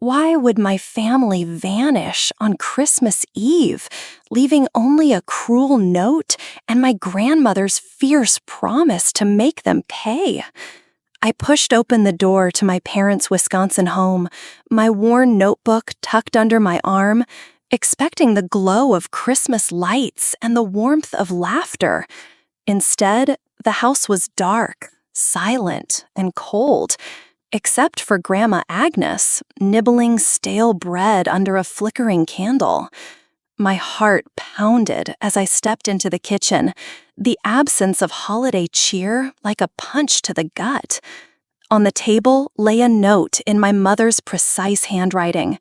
Why would my family vanish on Christmas Eve, leaving only a cruel note and my grandmother's fierce promise to make them pay? I pushed open the door to my parents' Wisconsin home, my worn notebook tucked under my arm, expecting the glow of Christmas lights and the warmth of laughter. Instead, the house was dark, silent, and cold, except for Grandma Agnes, nibbling stale bread under a flickering candle. My heart pounded as I stepped into the kitchen, the absence of holiday cheer like a punch to the gut. On the table lay a note in my mother's precise handwriting.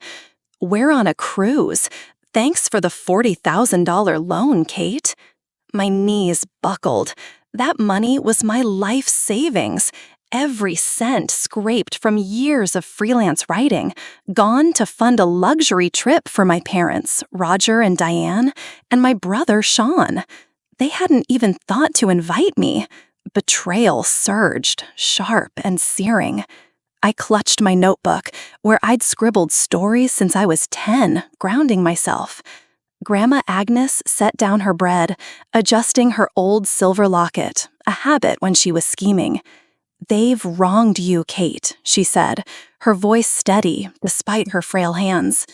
"We're on a cruise. Thanks for the $40,000 loan, Kate." My knees buckled. That money was my life savings. Every cent scraped from years of freelance writing, gone to fund a luxury trip for my parents, Roger and Diane, and my brother, Sean. They hadn't even thought to invite me. Betrayal surged, sharp and searing. I clutched my notebook, where I'd scribbled stories since I was 10, grounding myself. Grandma Agnes set down her bread, adjusting her old silver locket, a habit when she was scheming. "They've wronged you, Kate," she said, her voice steady despite her frail hands.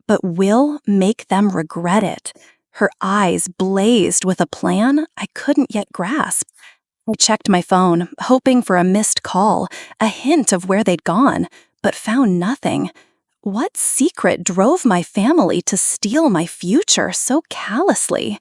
"But we'll make them regret it." Her eyes blazed with a plan I couldn't yet grasp. I checked my phone, hoping for a missed call, a hint of where they'd gone, but found nothing. What secret drove my family to steal my future so callously?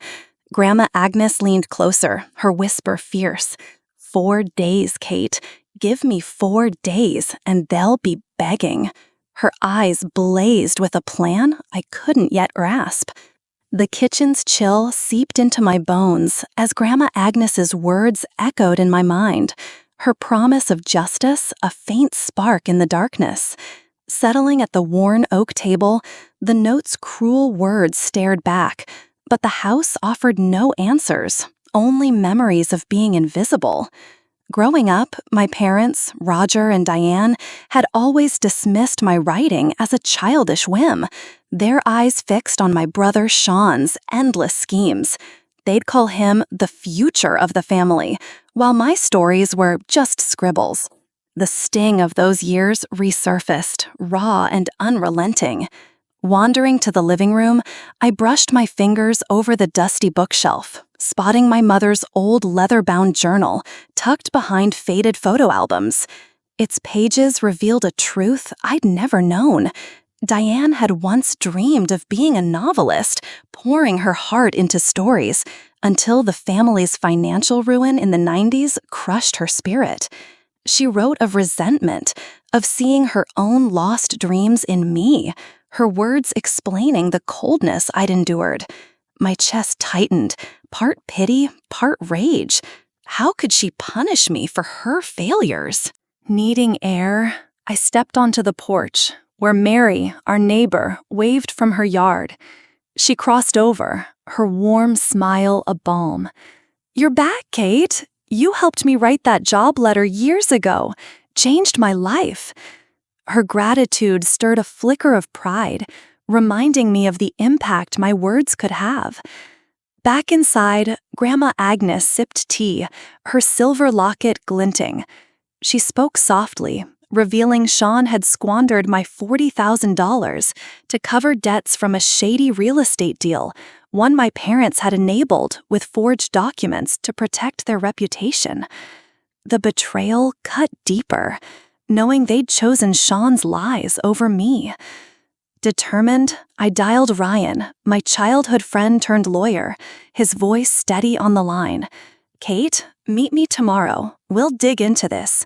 Grandma Agnes leaned closer, her whisper fierce. 4 days, Kate. Give me 4 days, and they'll be begging. Her eyes blazed with a plan I couldn't yet grasp. The kitchen's chill seeped into my bones as Grandma Agnes's words echoed in my mind, her promise of justice a faint spark in the darkness. Settling at the worn oak table, the note's cruel words stared back, but the house offered no answers, only memories of being invisible. Growing up, my parents, Roger and Diane, had always dismissed my writing as a childish whim, their eyes fixed on my brother Sean's endless schemes. They'd call him the future of the family, while my stories were just scribbles. The sting of those years resurfaced, raw and unrelenting. Wandering to the living room, I brushed my fingers over the dusty bookshelf, spotting my mother's old leather-bound journal tucked behind faded photo albums. Its pages revealed a truth I'd never known. Diane had once dreamed of being a novelist, pouring her heart into stories, until the family's financial ruin in the 90s crushed her spirit. She wrote of resentment, of seeing her own lost dreams in me, her words explaining the coldness I'd endured. My chest tightened, part pity, part rage. How could she punish me for her failures? Needing air, I stepped onto the porch, where Mary, our neighbor, waved from her yard. She crossed over, her warm smile a balm. "You're back, Kate. You helped me write that job letter years ago. Changed my life." Her gratitude stirred a flicker of pride, reminding me of the impact my words could have. Back inside, Grandma Agnes sipped tea, her silver locket glinting. She spoke softly, revealing Sean had squandered my $40,000 to cover debts from a shady real estate deal, one my parents had enabled with forged documents to protect their reputation. The betrayal cut deeper, knowing they'd chosen Sean's lies over me. Determined, I dialed Ryan, my childhood friend turned lawyer, his voice steady on the line. "Kate, meet me tomorrow. We'll dig into this."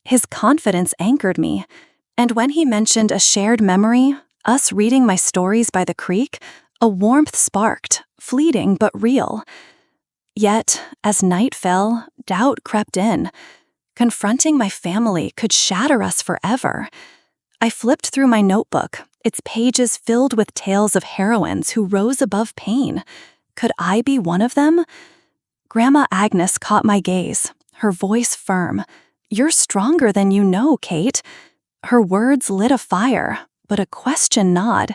His confidence anchored me, and when he mentioned a shared memory, us reading my stories by the creek, a warmth sparked, fleeting but real. Yet, as night fell, doubt crept in. Confronting my family could shatter us forever. I flipped through my notebook, its pages filled with tales of heroines who rose above pain. Could I be one of them? Grandma Agnes caught my gaze, her voice firm. "You're stronger than you know, Kate." Her words lit a fire, but a question nod.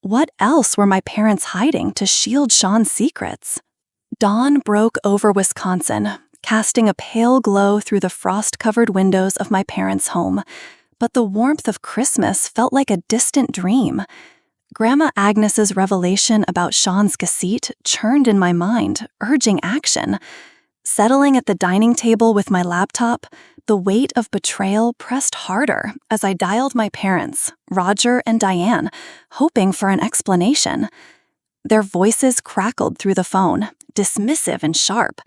What else were my parents hiding to shield Sean's secrets? Dawn broke over Wisconsin, casting a pale glow through the frost-covered windows of my parents' home. But the warmth of Christmas felt like a distant dream. Grandma Agnes's revelation about Sean's deceit churned in my mind, urging action. Settling at the dining table with my laptop, the weight of betrayal pressed harder as I dialed my parents, Roger and Diane, hoping for an explanation. Their voices crackled through the phone, dismissive and sharp.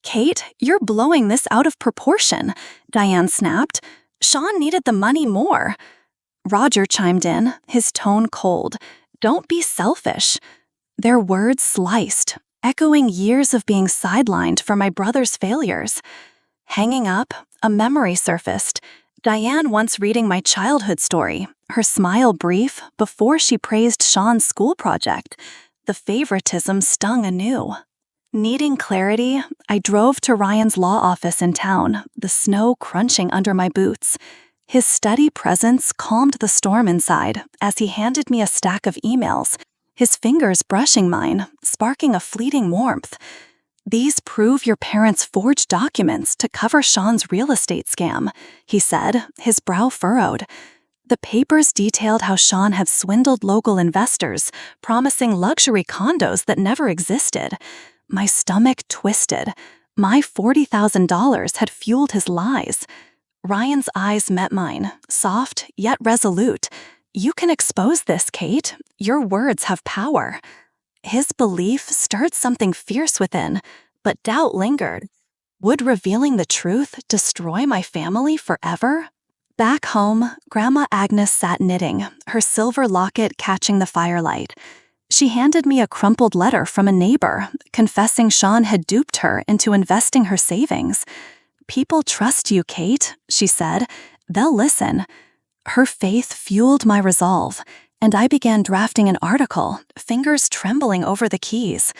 "Kate, you're blowing this out of proportion," Diane snapped. "Sean needed the money more." Roger chimed in, his tone cold. "Don't be selfish." Their words sliced, echoing years of being sidelined for my brother's failures. Hanging up, a memory surfaced. Diane once reading my childhood story, her smile brief before she praised Sean's school project. The favoritism stung anew. Needing clarity, I drove to Ryan's law office in town, the snow crunching under my boots. His steady presence calmed the storm inside as he handed me a stack of emails, his fingers brushing mine, sparking a fleeting warmth. "These prove your parents forged documents to cover Sean's real estate scam," he said, his brow furrowed. The papers detailed how Sean had swindled local investors, promising luxury condos that never existed. My stomach twisted. My $40,000 had fueled his lies. Ryan's eyes met mine, soft yet resolute. "You can expose this, Kate. Your words have power." His belief stirred something fierce within, but doubt lingered. Would revealing the truth destroy my family forever? Back home, Grandma Agnes sat knitting, her silver locket catching the firelight. She handed me a crumpled letter from a neighbor, confessing Sean had duped her into investing her savings. "People trust you, Kate," she said. "They'll listen." Her faith fueled my resolve, and I began drafting an article, fingers trembling over the keys.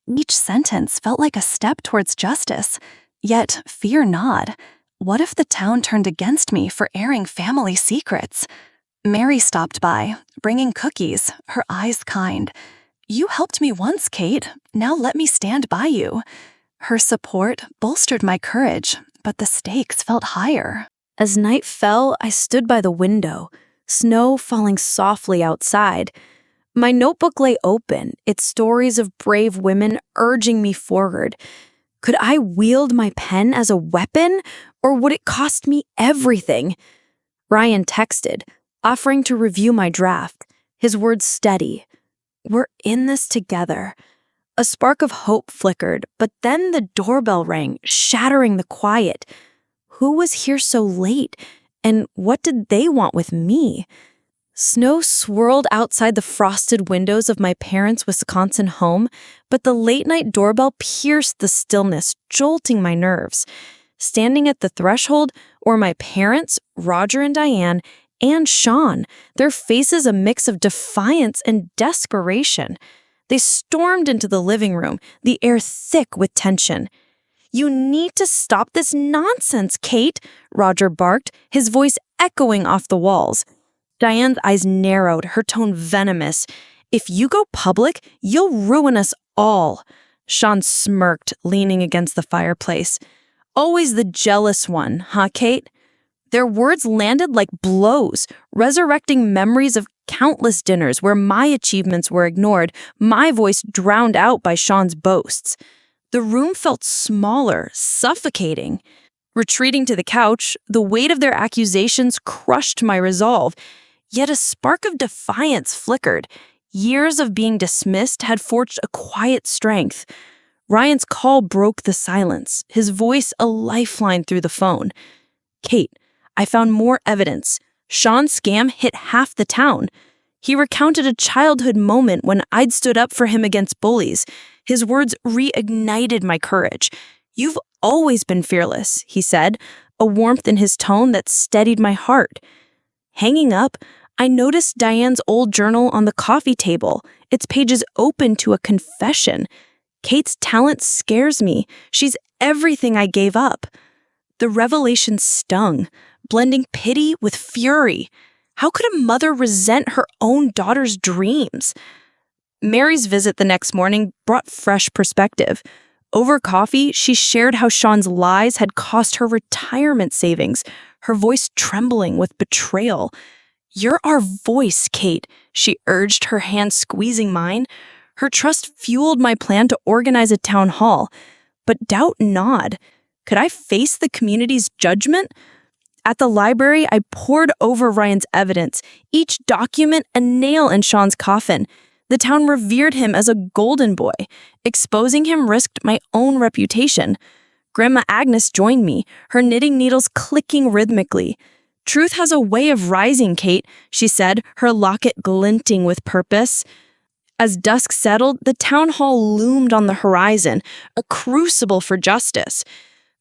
Each sentence felt like a step towards justice. Yet, fear not. What if the town turned against me for airing family secrets? Mary stopped by, bringing cookies, her eyes kind. "You helped me once, Kate. Now let me stand by you." Her support bolstered my courage, but the stakes felt higher. As night fell, I stood by the window, snow falling softly outside. My notebook lay open, its stories of brave women urging me forward. Could I wield my pen as a weapon, or would it cost me everything? Ryan texted, offering to review my draft, his words steady. "We're in this together." A spark of hope flickered, but then the doorbell rang, shattering the quiet. Who was here so late, and what did they want with me? Snow swirled outside the frosted windows of my parents' Wisconsin home, but the late-night doorbell pierced the stillness, jolting my nerves. Standing at the threshold were my parents, Roger and Diane, and Sean, their faces a mix of defiance and desperation. They stormed into the living room, the air thick with tension. "You need to stop this nonsense, Kate," Roger barked, his voice echoing off the walls. Diane's eyes narrowed, her tone venomous. "If you go public, you'll ruin us all." Sean smirked, leaning against the fireplace. "Always the jealous one, huh, Kate?" Their words landed like blows, resurrecting memories of countless dinners where my achievements were ignored, my voice drowned out by Sean's boasts. The room felt smaller, suffocating. Retreating to the couch, the weight of their accusations crushed my resolve. Yet a spark of defiance flickered. Years of being dismissed had forged a quiet strength. Ryan's call broke the silence, his voice a lifeline through the phone. "Kate, I found more evidence. Sean's scam hit half the town. He recounted a childhood moment when I'd stood up for him against bullies. His words reignited my courage. You've always been fearless," he said, a warmth in his tone that steadied my heart. Hanging up, I noticed Diane's old journal on the coffee table, its pages open to a confession. "Kate's talent scares me. She's everything I gave up." The revelation stung, blending pity with fury. How could a mother resent her own daughter's dreams? Mary's visit the next morning brought fresh perspective. Over coffee, she shared how Sean's lies had cost her retirement savings, her voice trembling with betrayal. "You're our voice, Kate," she urged, her hand squeezing mine. Her trust fueled my plan to organize a town hall. But doubt gnawed. Could I face the community's judgment? At the library, I pored over Ryan's evidence, each document a nail in Sean's coffin. The town revered him as a golden boy. Exposing him risked my own reputation. Grandma Agnes joined me, her knitting needles clicking rhythmically. "Truth has a way of rising, Kate," she said, her locket glinting with purpose. As dusk settled, the town hall loomed on the horizon, a crucible for justice.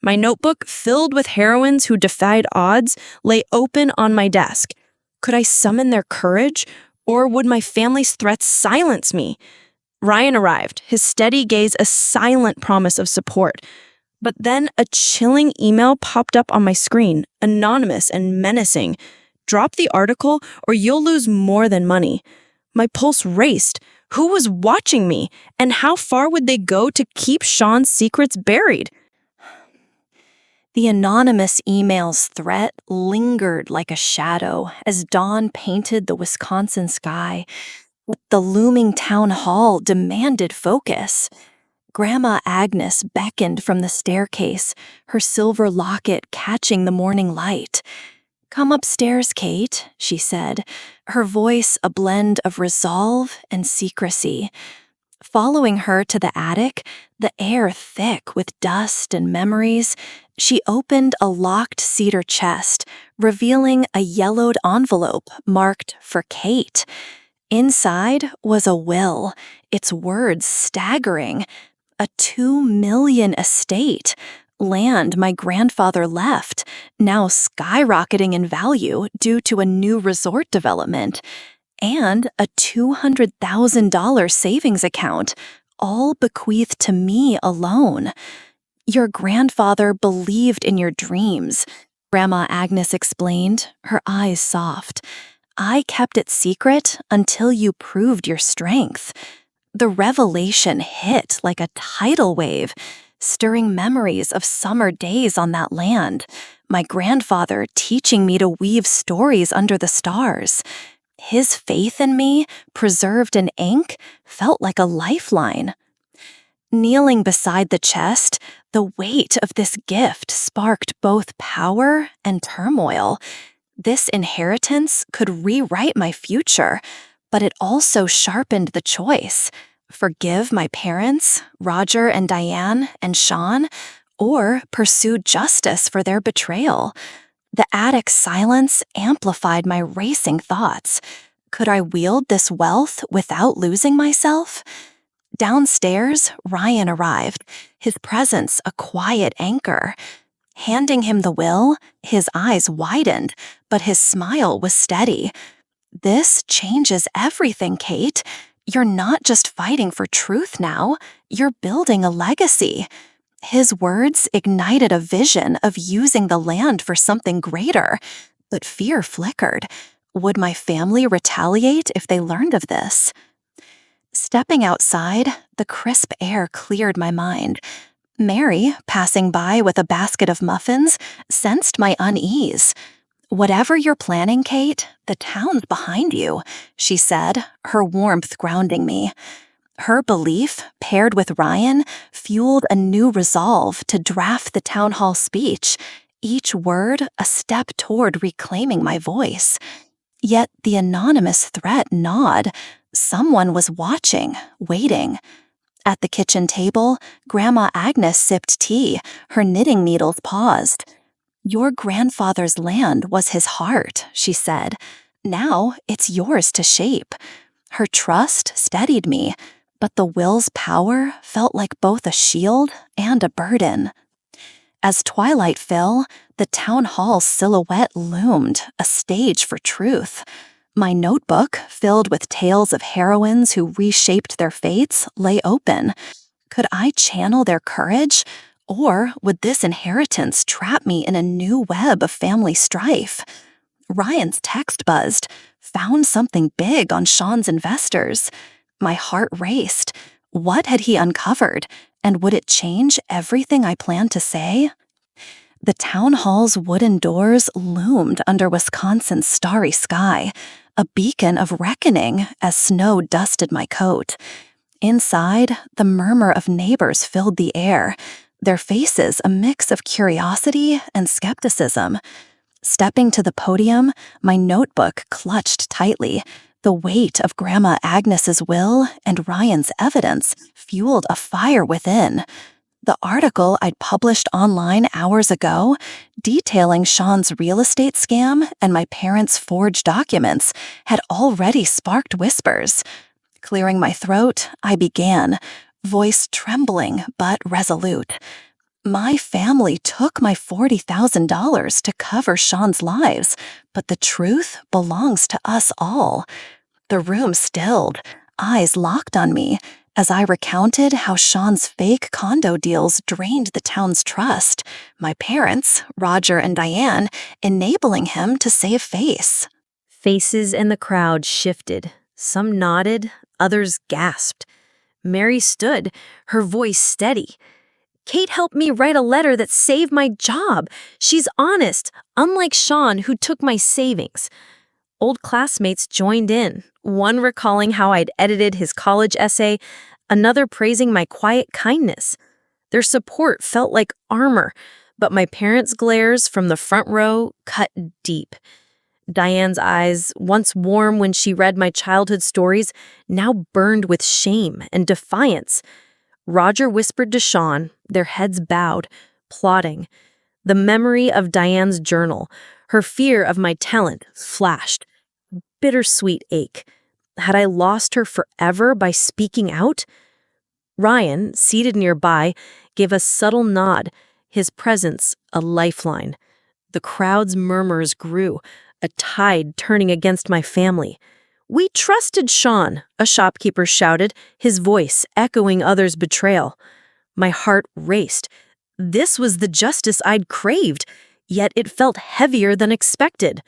My notebook, filled with heroines who defied odds, lay open on my desk. Could I summon their courage, or would my family's threats silence me? Ryan arrived, his steady gaze a silent promise of support. But then a chilling email popped up on my screen, anonymous and menacing. "Drop the article, or you'll lose more than money." My pulse raced. Who was watching me, and how far would they go to keep Sean's secrets buried? The anonymous email's threat lingered like a shadow as dawn painted the Wisconsin sky. The looming town hall demanded focus. Grandma Agnes beckoned from the staircase, her silver locket catching the morning light. "Come upstairs, Kate," she said, her voice a blend of resolve and secrecy. Following her to the attic, the air thick with dust and memories, she opened a locked cedar chest, revealing a yellowed envelope marked for Kate. Inside was a will, its words staggering. A $2 million estate, land my grandfather left, now skyrocketing in value due to a new resort development, and a $200,000 savings account, all bequeathed to me alone. "Your grandfather believed in your dreams," Grandma Agnes explained, her eyes soft. "I kept it secret until you proved your strength." The revelation hit like a tidal wave, stirring memories of summer days on that land, my grandfather teaching me to weave stories under the stars. His faith in me, preserved in ink, felt like a lifeline. Kneeling beside the chest, the weight of this gift sparked both power and turmoil. This inheritance could rewrite my future, but it also sharpened the choice: forgive my parents, Roger and Diane and Sean, or pursue justice for their betrayal. The attic silence amplified my racing thoughts. Could I wield this wealth without losing myself? Downstairs, Ryan arrived, his presence a quiet anchor. Handing him the will, his eyes widened, but his smile was steady. "This changes everything, Kate. You're not just fighting for truth now, you're building a legacy." His words ignited a vision of using the land for something greater, but fear flickered. Would my family retaliate if they learned of this? Stepping outside, the crisp air cleared my mind. Mary, passing by with a basket of muffins, sensed my unease. "Whatever you're planning, Kate, the town's behind you," she said, her warmth grounding me. Her belief, paired with Ryan, fueled a new resolve to draft the town hall speech, each word a step toward reclaiming my voice. Yet the anonymous threat gnawed. Someone was watching, waiting. At the kitchen table, Grandma Agnes sipped tea, her knitting needles paused. "Your grandfather's land was his heart," she said. "Now it's yours to shape." Her trust steadied me, but the will's power felt like both a shield and a burden. As twilight fell, the town hall silhouette loomed, a stage for truth. My notebook, filled with tales of heroines who reshaped their fates, lay open. Could I channel their courage, or would this inheritance trap me in a new web of family strife? Ryan's text buzzed. Found something big on Sean's investors. My heart raced. What had he uncovered? And would it change everything I planned to say? The town hall's wooden doors loomed under Wisconsin's starry sky, a beacon of reckoning as snow dusted my coat. Inside, the murmur of neighbors filled the air, their faces a mix of curiosity and skepticism. Stepping to the podium, my notebook clutched tightly. The weight of Grandma Agnes's will and Ryan's evidence fueled a fire within. The article I'd published online hours ago, detailing Sean's real estate scam and my parents' forged documents, had already sparked whispers. Clearing my throat, I began, voice trembling but resolute. My family took my $40,000 to cover Sean's lives, but the truth belongs to us all. The room stilled, eyes locked on me, as I recounted how Sean's fake condo deals drained the town's trust, my parents, Roger and Diane, enabling him to save face. Faces in the crowd shifted. Some nodded, others gasped. Mary stood, her voice steady. Kate helped me write a letter that saved my job. She's honest, unlike Sean, who took my savings. Old classmates joined in, one recalling how I'd edited his college essay, another praising my quiet kindness. Their support felt like armor, but my parents' glares from the front row cut deep. Diane's eyes, once warm when she read my childhood stories, now burned with shame and defiance. Roger whispered to Sean, their heads bowed, plotting. The memory of Diane's journal, her fear of my talent, flashed. Bittersweet ache. Had I lost her forever by speaking out? Ryan, seated nearby, gave a subtle nod, his presence a lifeline. The crowd's murmurs grew, a tide turning against my family. "We trusted Sean," a shopkeeper shouted, his voice echoing others' betrayal. My heart raced. This was the justice I'd craved, yet it felt heavier than expected.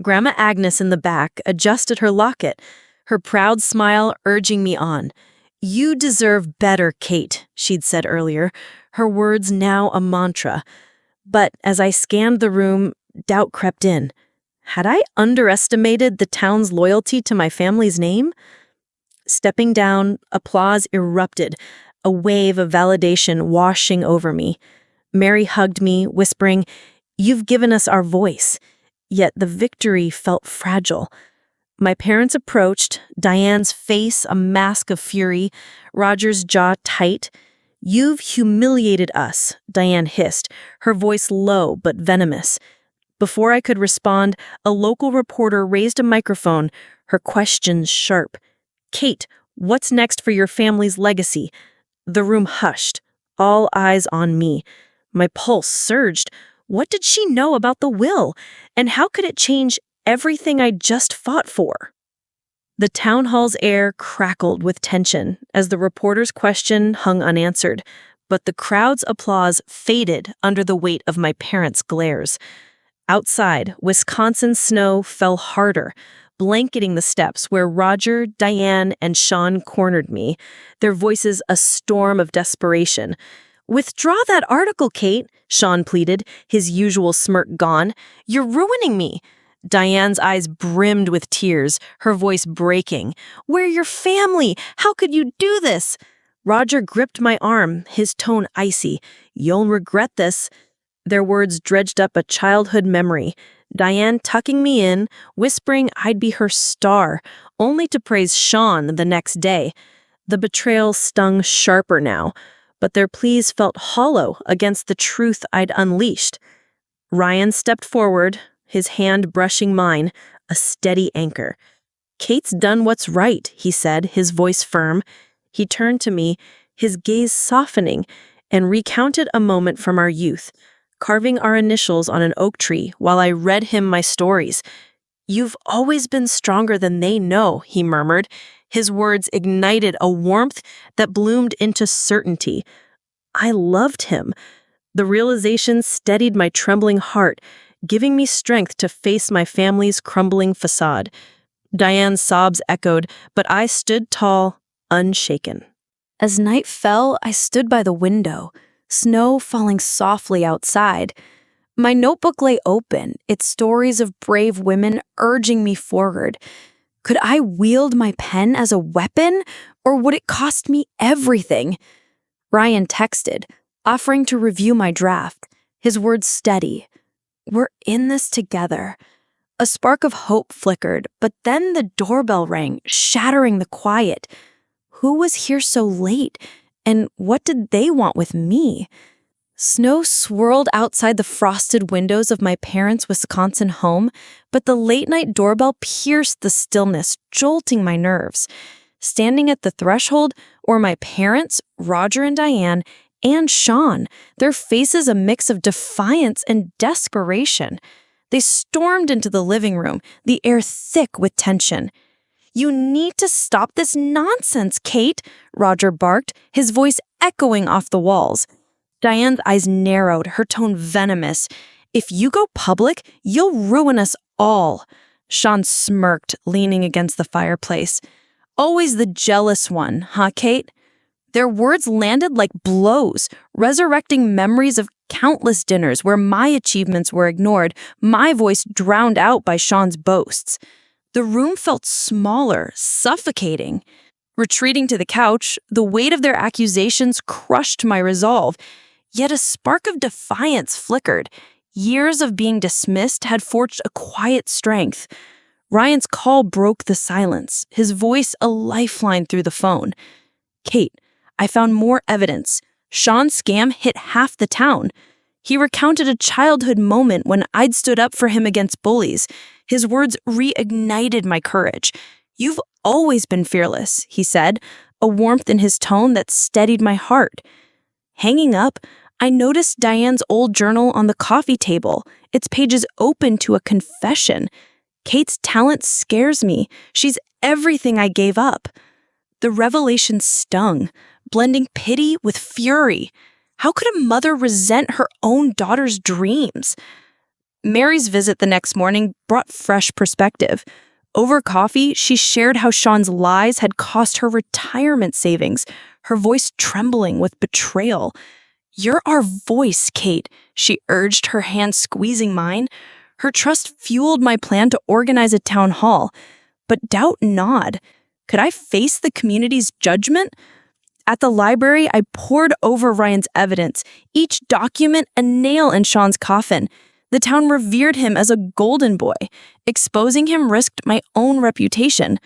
Grandma Agnes in the back adjusted her locket, her proud smile urging me on. "You deserve better, Kate," she'd said earlier, her words now a mantra. But as I scanned the room, doubt crept in. Had I underestimated the town's loyalty to my family's name? Stepping down, applause erupted, a wave of validation washing over me. Mary hugged me, whispering, "You've given us our voice." Yet the victory felt fragile. My parents approached, Diane's face a mask of fury, Roger's jaw tight. "You've humiliated us," Diane hissed, her voice low but venomous. Before I could respond, a local reporter raised a microphone, her questions sharp. "Kate, what's next for your family's legacy?" The room hushed, all eyes on me. My pulse surged. What did she know about the will? And how could it change everything I'd just fought for? The town hall's air crackled with tension as the reporter's question hung unanswered, but the crowd's applause faded under the weight of my parents' glares. Outside, Wisconsin's snow fell harder, blanketing the steps where Roger, Diane, and Sean cornered me, their voices a storm of desperation. "Withdraw that article, Kate," Sean pleaded, his usual smirk gone. "You're ruining me." Diane's eyes brimmed with tears, her voice breaking. "We're your family. How could you do this?" Roger gripped my arm, his tone icy. "You'll regret this." Their words dredged up a childhood memory. Diane tucking me in, whispering I'd be her star, only to praise Sean the next day. The betrayal stung sharper now, but their pleas felt hollow against the truth I'd unleashed. Ryan stepped forward, his hand brushing mine, a steady anchor. "Kate's done what's right," he said, his voice firm. He turned to me, his gaze softening, and recounted a moment from our youth, carving our initials on an oak tree while I read him my stories. "You've always been stronger than they know," he murmured. His words ignited a warmth that bloomed into certainty. I loved him. The realization steadied my trembling heart, giving me strength to face my family's crumbling facade. Diane's sobs echoed, but I stood tall, unshaken. As night fell, I stood by the window, snow falling softly outside. My notebook lay open, its stories of brave women urging me forward. Could I wield my pen as a weapon, or would it cost me everything? Ryan texted, offering to review my draft, his words steady. We're in this together. A spark of hope flickered, but then the doorbell rang, shattering the quiet. Who was here so late, and what did they want with me? Snow swirled outside the frosted windows of my parents' Wisconsin home, but the late-night doorbell pierced the stillness, jolting my nerves. Standing at the threshold were my parents, Roger and Diane, and Sean, their faces a mix of defiance and desperation. They stormed into the living room, the air thick with tension. "You need to stop this nonsense, Kate," Roger barked, his voice echoing off the walls. Diane's eyes narrowed, her tone venomous. "If you go public, you'll ruin us all." Sean smirked, leaning against the fireplace. "Always the jealous one, huh, Kate?" Their words landed like blows, resurrecting memories of countless dinners where my achievements were ignored, my voice drowned out by Sean's boasts. The room felt smaller, suffocating. Retreating to the couch, the weight of their accusations crushed my resolve. Yet a spark of defiance flickered. Years of being dismissed had forged a quiet strength. Ryan's call broke the silence, his voice a lifeline through the phone. "Kate, I found more evidence. Sean's scam hit half the town. He recounted a childhood moment when I'd stood up for him against bullies. His words reignited my courage. You've always been fearless," he said, a warmth in his tone that steadied my heart. Hanging up, I noticed Diane's old journal on the coffee table, its pages open to a confession. Kate's talent scares me. She's everything I gave up. The revelation stung, blending pity with fury. How could a mother resent her own daughter's dreams? Mary's visit the next morning brought fresh perspective. Over coffee, she shared how Sean's lies had cost her retirement savings, her voice trembling with betrayal. "You're our voice, Kate," she urged, her hand squeezing mine. Her trust fueled my plan to organize a town hall. But doubt gnawed. Could I face the community's judgment? At the library, I pored over Ryan's evidence, each document a nail in Sean's coffin. The town revered him as a golden boy. Exposing him risked my own reputation.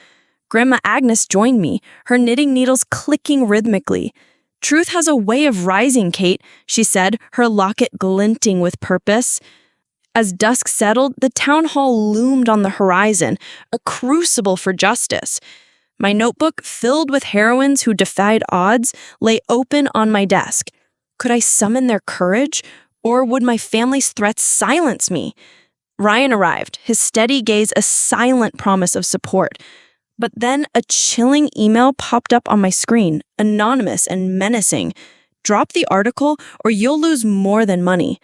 Grandma Agnes joined me, her knitting needles clicking rhythmically. "Truth has a way of rising, Kate," she said, her locket glinting with purpose. As dusk settled, the town hall loomed on the horizon, a crucible for justice. My notebook, filled with heroines who defied odds, lay open on my desk. Could I summon their courage, or would my family's threats silence me? Ryan arrived, his steady gaze a silent promise of support. But then a chilling email popped up on my screen, anonymous and menacing. "Drop the article, or you'll lose more than money."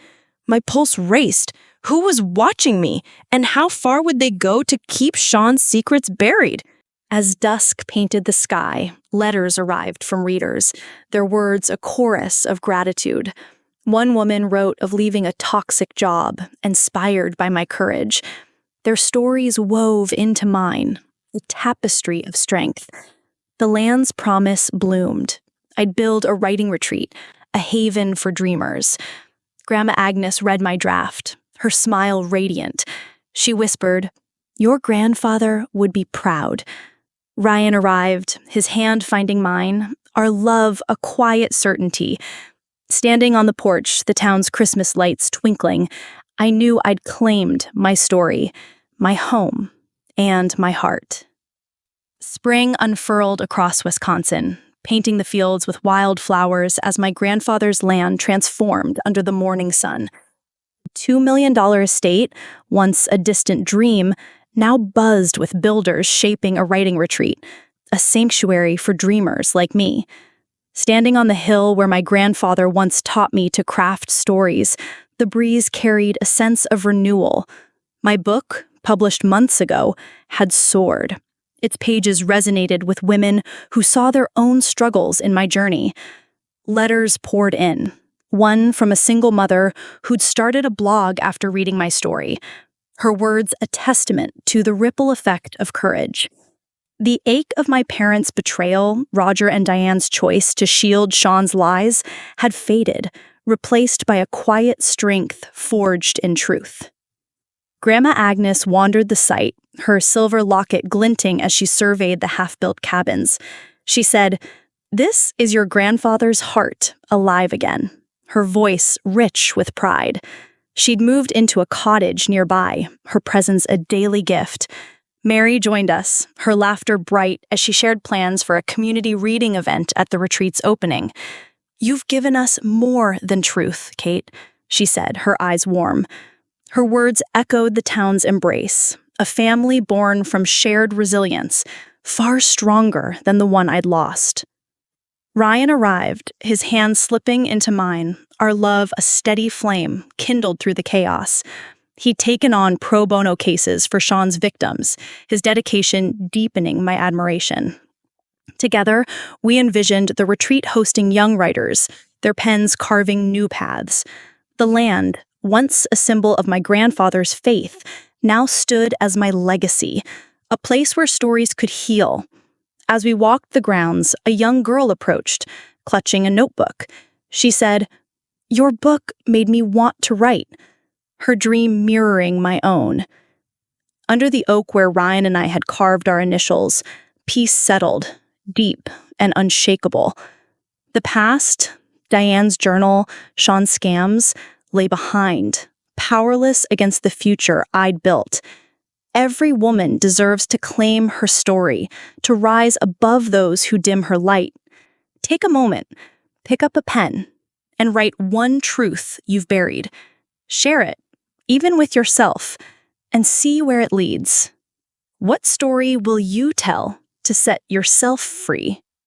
My pulse raced. Who was watching me, and how far would they go to keep Sean's secrets buried? As dusk painted the sky, letters arrived from readers, their words a chorus of gratitude. One woman wrote of leaving a toxic job, inspired by my courage. Their stories wove into mine, a tapestry of strength. The land's promise bloomed. I'd build a writing retreat, a haven for dreamers. Grandma Agnes read my draft, her smile radiant. She whispered, "Your grandfather would be proud." Ryan arrived, his hand finding mine, our love a quiet certainty. Standing on the porch, the town's Christmas lights twinkling, I knew I'd claimed my story, my home, and my heart. Spring unfurled across Wisconsin, painting the fields with wild flowers as my grandfather's land transformed under the morning sun. The $2 million estate, once a distant dream, now buzzed with builders shaping a writing retreat, a sanctuary for dreamers like me. Standing on the hill where my grandfather once taught me to craft stories, The breeze carried a sense of renewal. My book, published months ago, had soared. Its pages resonated with women who saw their own struggles in my journey. Letters poured in. One from a single mother who'd started a blog after reading my story. Her words a testament to the ripple effect of courage. The ache of my parents' betrayal, Roger and Diane's choice to shield Sean's lies, had faded, replaced by a quiet strength forged in truth. Grandma Agnes wandered the site, her silver locket glinting as she surveyed the half-built cabins. She said, "This is your grandfather's heart, alive again," her voice rich with pride. She'd moved into a cottage nearby, her presence a daily gift. Mary joined us, her laughter bright as she shared plans for a community reading event at the retreat's opening. "You've given us more than truth, Kate," she said, her eyes warm. Her words echoed the town's embrace, a family born from shared resilience, far stronger than the one I'd lost. Ryan arrived, his hand slipping into mine, our love a steady flame kindled through the chaos. He'd taken on pro bono cases for Sean's victims, his dedication deepening my admiration. Together, we envisioned the retreat hosting young writers, their pens carving new paths. The land, once a symbol of my grandfather's faith, now stood as my legacy, a place where stories could heal. As we walked the grounds, a young girl approached, clutching a notebook. She said, "Your book made me want to write," her dream mirroring my own. Under the oak where Ryan and I had carved our initials, peace settled, deep and unshakable. The past, Diane's journal, Sean's scams, lay behind, powerless against the future I'd built. Every woman deserves to claim her story, to rise above those who dim her light. Take a moment, pick up a pen, and write one truth you've buried. Share it, even with yourself, and see where it leads. What story will you tell to set yourself free?